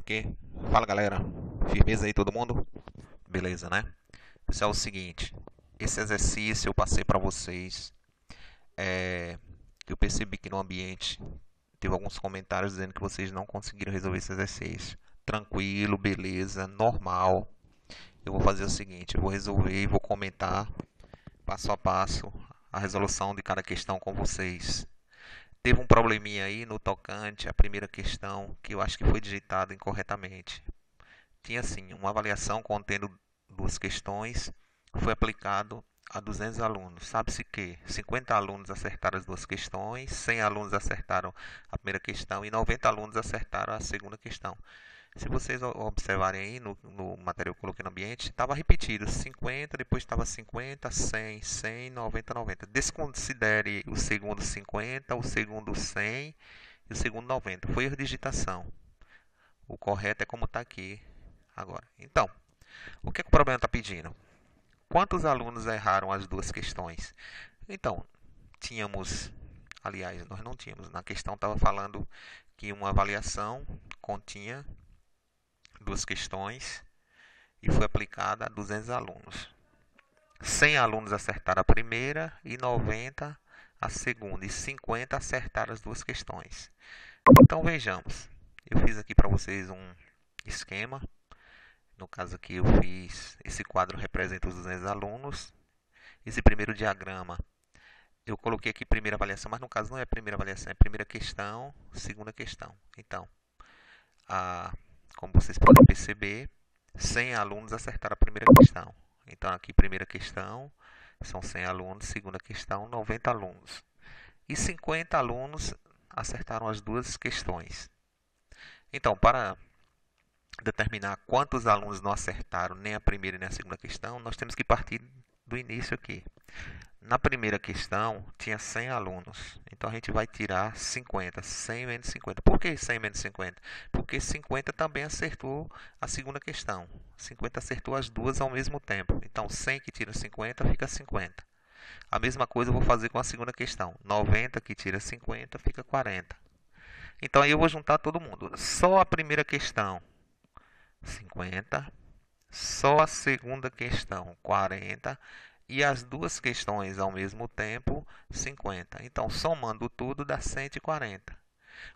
Ok? Fala galera, firmeza aí todo mundo? Beleza, né? Isso é o seguinte, esse exercício eu passei para vocês, que eu percebi que no ambiente teve alguns comentários dizendo que vocês não conseguiram resolver esse exercício. Tranquilo, beleza, normal. Eu vou fazer o seguinte, eu vou resolver e vou comentar passo a passo a resolução de cada questão com vocês. Teve um probleminha aí no tocante à primeira questão que eu acho que foi digitado incorretamente. Tinha assim, uma avaliação contendo duas questões, foi aplicado a 200 alunos. Sabe-se que 50 alunos acertaram as duas questões, 100 alunos acertaram a primeira questão e 90 alunos acertaram a segunda questão. Se vocês observarem aí no material que eu coloquei no ambiente, estava repetido 50, depois estava 50, 100, 100, 90, 90. Desconsidere o segundo 50, o segundo 100 e o segundo 90. Foi erro de digitação. O correto é como está aqui agora. Então, o que o problema está pedindo? Quantos alunos erraram as duas questões? Então, tínhamos, aliás, nós não tínhamos, na questão estava falando que uma avaliação continha duas questões e foi aplicada a 200 alunos. 100 alunos acertaram a primeira e 90 a segunda e 50 acertaram as duas questões. Então vejamos, eu fiz aqui para vocês um esquema. No caso aqui eu fiz, esse quadro representa os 200 alunos. Esse primeiro diagrama, eu coloquei aqui primeira avaliação, mas no caso não é primeira avaliação, é primeira questão, segunda questão. Então, como vocês podem perceber, 100 alunos acertaram a primeira questão. Então aqui primeira questão, são 100 alunos, segunda questão, 90 alunos. E 50 alunos acertaram as duas questões. Então, para determinar quantos alunos não acertaram nem a primeira nem a segunda questão, nós temos que partir do início aqui. Na primeira questão, tinha 100 alunos. Então, a gente vai tirar 50. 100 menos 50. Por que 100 menos 50? Porque 50 também acertou a segunda questão. 50 acertou as duas ao mesmo tempo. Então, 100 que tira 50 fica 50. A mesma coisa eu vou fazer com a segunda questão. 90 que tira 50 fica 40. Então, aí eu vou juntar todo mundo. Só a primeira questão, 50. Só a segunda questão, 40. E as duas questões ao mesmo tempo, 50. Então, somando tudo, dá 140.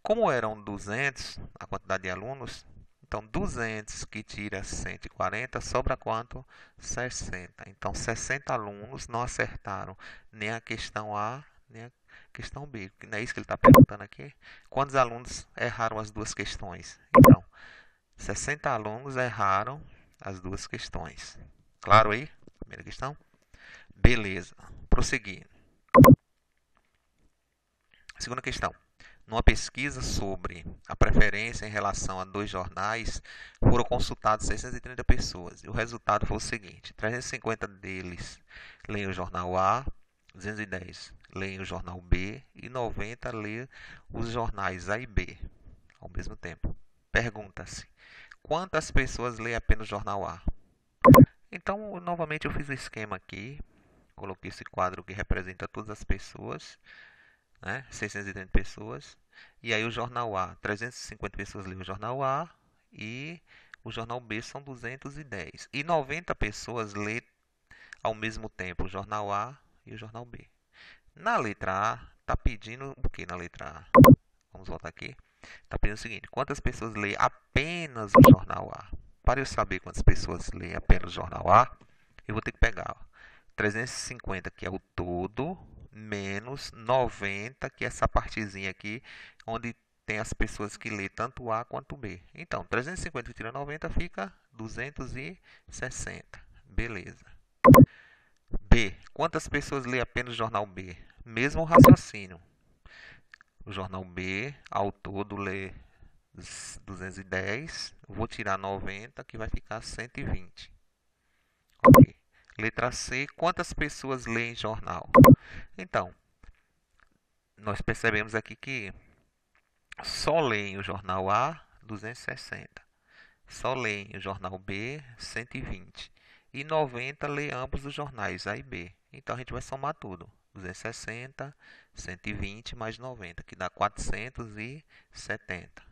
Como eram 200, a quantidade de alunos, então 200 que tira 140, sobra quanto? 60. Então, 60 alunos não acertaram nem a questão A, nem a questão B. Não é isso que ele está perguntando aqui? Quantos alunos erraram as duas questões? Então, 60 alunos erraram as duas questões. Claro aí? Primeira questão? Beleza. Prosseguindo. Segunda questão. Numa pesquisa sobre a preferência em relação a dois jornais, foram consultados 630 pessoas. E o resultado foi o seguinte: 350 deles leem o jornal A, 210 leem o jornal B e 90 leem os jornais A e B ao mesmo tempo. Pergunta-se: quantas pessoas leem apenas o jornal A? Então, novamente eu fiz o esquema aqui. Coloquei esse quadro que representa todas as pessoas, né? 630 pessoas. E aí o jornal A, 350 pessoas leem o jornal A e o jornal B são 210. E 90 pessoas leem ao mesmo tempo o jornal A e o jornal B. Na letra A, está pedindo o que na letra A? Vamos voltar aqui. Está pedindo o seguinte: quantas pessoas leem apenas o jornal A? Para eu saber quantas pessoas leem apenas o jornal A, eu vou ter que pegar 350, que é o todo, menos 90, que é essa partezinha aqui, onde tem as pessoas que lê tanto A quanto B. Então, 350 que tira 90 fica 260. Beleza. B. Quantas pessoas lê apenas o jornal B? Mesmo raciocínio. O jornal B, ao todo, lê 210. Vou tirar 90, que vai ficar 120. Ok. Letra C. Quantas pessoas leem jornal? Então, nós percebemos aqui que só leem o jornal A, 260. Só leem o jornal B, 120. E 90 lê ambos os jornais A e B. Então, a gente vai somar tudo. 260, 120 mais 90, que dá 470.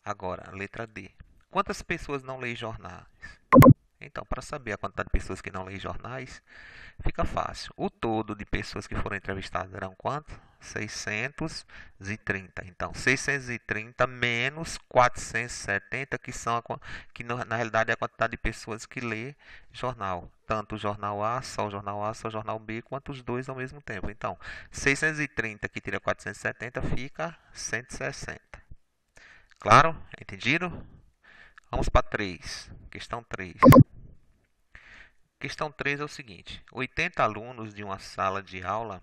Agora, letra D. Quantas pessoas não leem jornais? Então, para saber a quantidade de pessoas que não leem jornais, fica fácil. O todo de pessoas que foram entrevistadas eram quanto? 630. Então, 630 menos 470, que na realidade é a quantidade de pessoas que lê jornal. Tanto o jornal A, só o jornal A, só o jornal B, quanto os dois ao mesmo tempo. Então, 630 que tira 470 fica 160. Claro? Entendido? Vamos para 3. Questão 3. Questão 3 é o seguinte: 80 alunos de uma sala de aula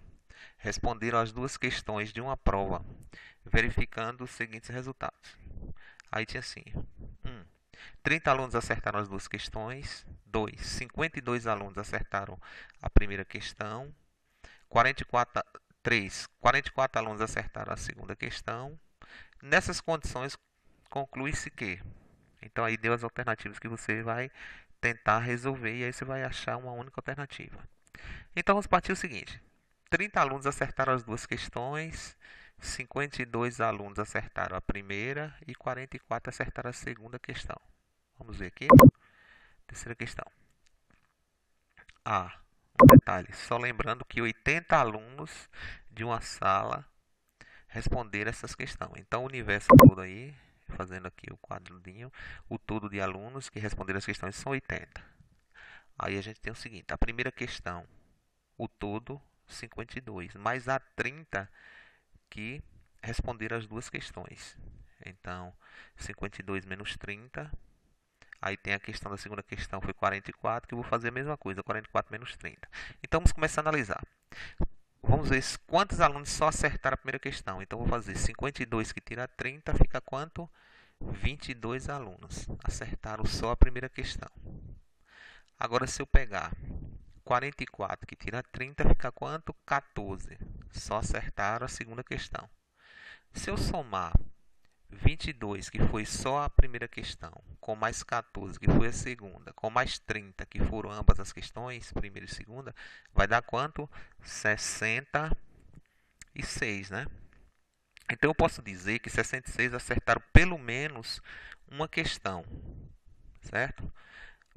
responderam as duas questões de uma prova, verificando os seguintes resultados. Aí tinha assim: 1. 30 alunos acertaram as duas questões. 2. 52 alunos acertaram a primeira questão. 44 alunos acertaram a segunda questão. Nessas condições, conclui-se que. Então, aí deu as alternativas que você vai tentar resolver e aí você vai achar uma única alternativa. Então vamos partir o seguinte: 30 alunos acertaram as duas questões, 52 alunos acertaram a primeira e 44 acertaram a segunda questão. Vamos ver aqui. Terceira questão. Um detalhe, só lembrando que 80 alunos de uma sala responderam essas questões. Então o universo todo aí, fazendo aqui o quadradinho, o todo de alunos que responderam as questões são 80. Aí a gente tem o seguinte: a primeira questão, o todo 52, mais a 30 que responderam as duas questões. Então, 52 menos 30. Aí tem a questão da segunda questão, foi 44, que eu vou fazer a mesma coisa, 44 menos 30. Então, vamos começar a analisar. Vamos ver quantos alunos só acertaram a primeira questão. Então, vou fazer 52 que tira 30, fica quanto? 22 alunos acertaram só a primeira questão. Agora, se eu pegar 44 que tira 30, fica quanto? 14. Só acertaram a segunda questão. Se eu somar 22, que foi só a primeira questão, com mais 14, que foi a segunda, com mais 30, que foram ambas as questões, primeira e segunda, vai dar quanto? 66, né? Então eu posso dizer que 66 acertaram pelo menos uma questão, certo?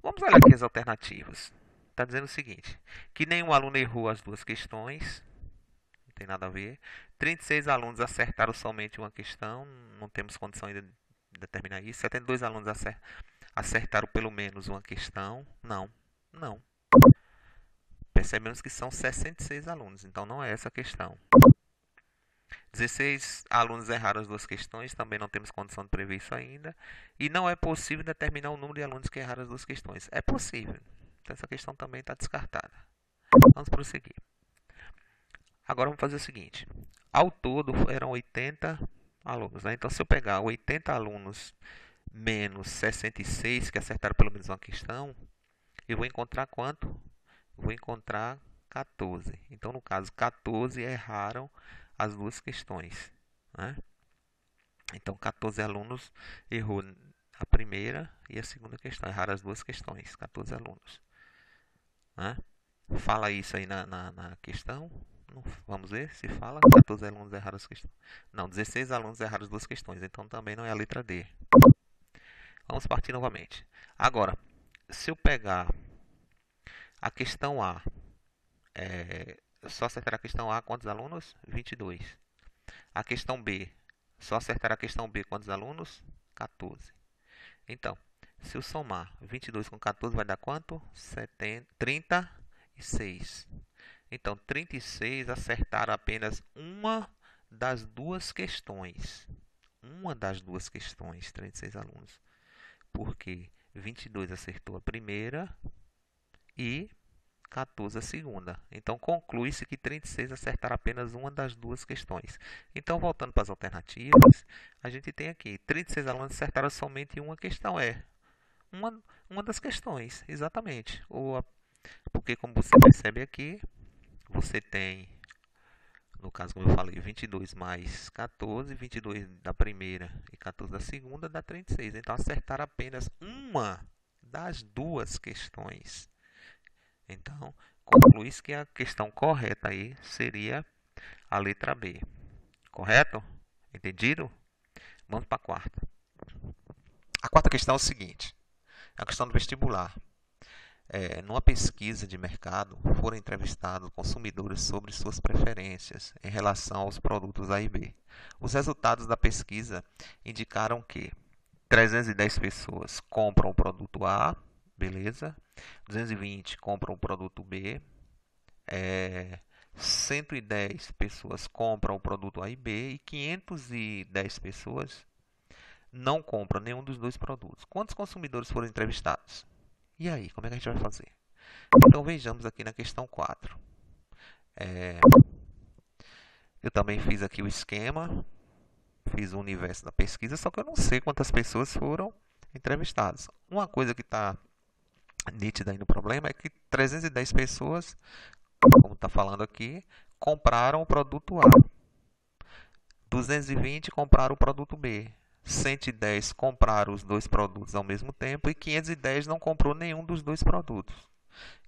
Vamos olhar aqui as alternativas. Está dizendo o seguinte: que nenhum aluno errou as duas questões, não tem nada a ver. 36 alunos acertaram somente uma questão, não temos condição ainda de determinar isso. 72 alunos acertaram pelo menos uma questão, não. Percebemos que são 66 alunos, então não é essa a questão. 16 alunos erraram as duas questões, também não temos condição de prever isso ainda. E não é possível determinar o número de alunos que erraram as duas questões. É possível, então essa questão também está descartada. Vamos prosseguir. Agora vamos fazer o seguinte: ao todo eram 80 alunos, né? Então, se eu pegar 80 alunos menos 66 que acertaram pelo menos uma questão, eu vou encontrar quanto? Vou encontrar 14. Então, no caso, 14 erraram as duas questões, né? Então, 14 alunos errou a primeira e a segunda questão. Erraram as duas questões, 14 alunos, né? Fala isso aí na questão. Vamos ver se fala. 14 alunos erraram as questões. Não, 16 alunos erraram as duas questões. Então também não é a letra D. Vamos partir novamente. Agora, se eu pegar a questão A, só acertar a questão A, quantos alunos? 22. A questão B, só acertar a questão B, quantos alunos? 14. Então, se eu somar 22 com 14, vai dar quanto? 36. Então, 36 acertaram apenas uma das duas questões. Uma das duas questões, 36 alunos. Porque 22 acertou a primeira e 14 a segunda. Então, conclui-se que 36 acertaram apenas uma das duas questões. Então, voltando para as alternativas, a gente tem aqui 36 alunos acertaram somente uma questão. Uma das questões, exatamente. Porque, como você percebe aqui, você tem, no caso, como eu falei, 22 mais 14, 22 da primeira e 14 da segunda, dá 36. Então, acertaram apenas uma das duas questões. Então, conclui-se que a questão correta aí seria a letra B. Correto? Entendido? Vamos para a quarta. A quarta questão é o seguinte: é a questão do vestibular. Numa pesquisa de mercado, foram entrevistados consumidores sobre suas preferências em relação aos produtos A e B. Os resultados da pesquisa indicaram que 310 pessoas compram o produto A, beleza? 220 compram o produto B, 110 pessoas compram o produto A e B e 510 pessoas não compram nenhum dos dois produtos. Quantos consumidores foram entrevistados? E aí, como é que a gente vai fazer? Então vejamos aqui na questão 4. Eu também fiz aqui o esquema, fiz o universo da pesquisa, só que eu não sei quantas pessoas foram entrevistadas. Uma coisa que está nítida aí no problema é que 310 pessoas, como está falando aqui, compraram o produto A. 220 compraram o produto B. 110 compraram os dois produtos ao mesmo tempo e 510 não comprou nenhum dos dois produtos.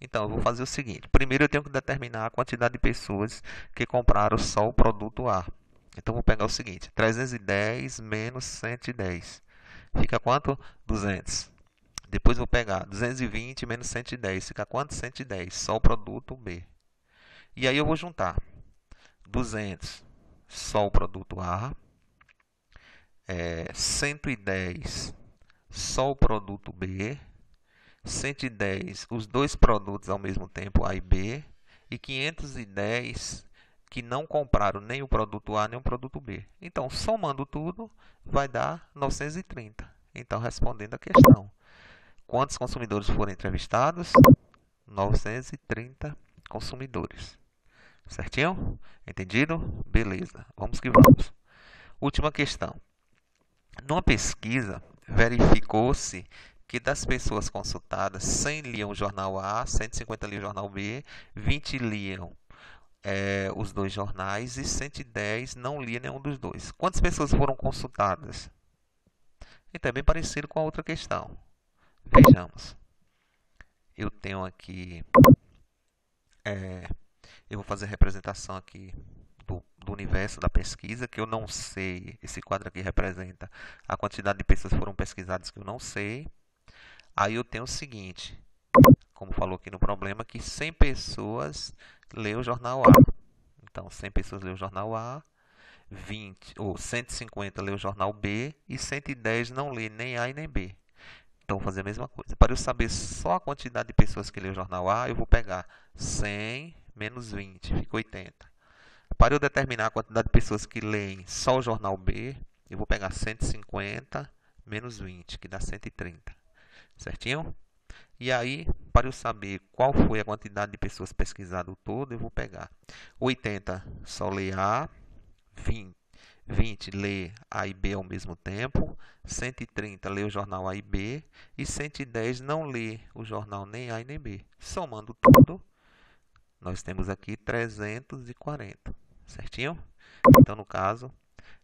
Então, eu vou fazer o seguinte. Primeiro, eu tenho que determinar a quantidade de pessoas que compraram só o produto A. Então, vou pegar o seguinte. 310 menos 110. Fica quanto? 200. Depois, vou pegar 220 menos 110. Fica quanto? 110. Só o produto B. E aí, eu vou juntar 200, só o produto A. 110, só o produto B. 110, os dois produtos ao mesmo tempo, A e B, e 510 que não compraram nem o produto A nem o produto B. Então, somando tudo, vai dar 930. Então, respondendo a questão, quantos consumidores foram entrevistados? 930 consumidores. Certinho? Entendido? Beleza. Vamos que vamos. Última questão. Numa pesquisa, verificou-se que das pessoas consultadas, 100 liam o jornal A, 150 liam o jornal B, 20 liam os dois jornais e 110 não liam nenhum dos dois. Quantas pessoas foram consultadas? Então, é bem parecido com a outra questão. Vejamos. Eu tenho aqui, eu vou fazer a representação aqui do universo da pesquisa, que eu não sei. Esse quadro aqui representa a quantidade de pessoas que foram pesquisadas que eu não sei. Aí eu tenho o seguinte, como falou aqui no problema, que 100 pessoas lêem o jornal A. Então, 100 pessoas lêem o jornal A, 20 ou 150 lêem o jornal B e 110 não lê nem A e nem B. Então, vou fazer a mesma coisa. Para eu saber só a quantidade de pessoas que lêem o jornal A, eu vou pegar 100 menos 20, fica 80. Para eu determinar a quantidade de pessoas que leem só o jornal B, eu vou pegar 150 menos 20, que dá 130. Certinho? E aí, para eu saber qual foi a quantidade de pessoas pesquisadas todo, eu vou pegar 80 só lê A, 20 lê A e B ao mesmo tempo, 130 lê o jornal A e B e 110 não lê o jornal nem A e nem B. Somando tudo, nós temos aqui 340. Certinho? Então, no caso,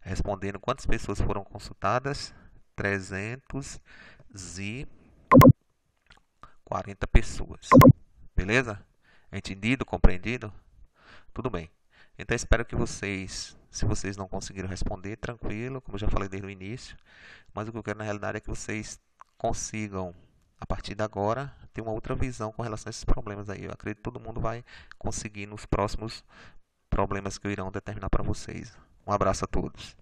respondendo quantas pessoas foram consultadas? 340 pessoas. Beleza? Entendido? Compreendido? Tudo bem. Então, espero que vocês, se vocês não conseguiram responder, tranquilo, como eu já falei desde o início. Mas o que eu quero na realidade é que vocês consigam, a partir de agora, ter uma outra visão com relação a esses problemas aí. Eu acredito que todo mundo vai conseguir nos próximos problemas que eu irão determinar para vocês. Um abraço a todos.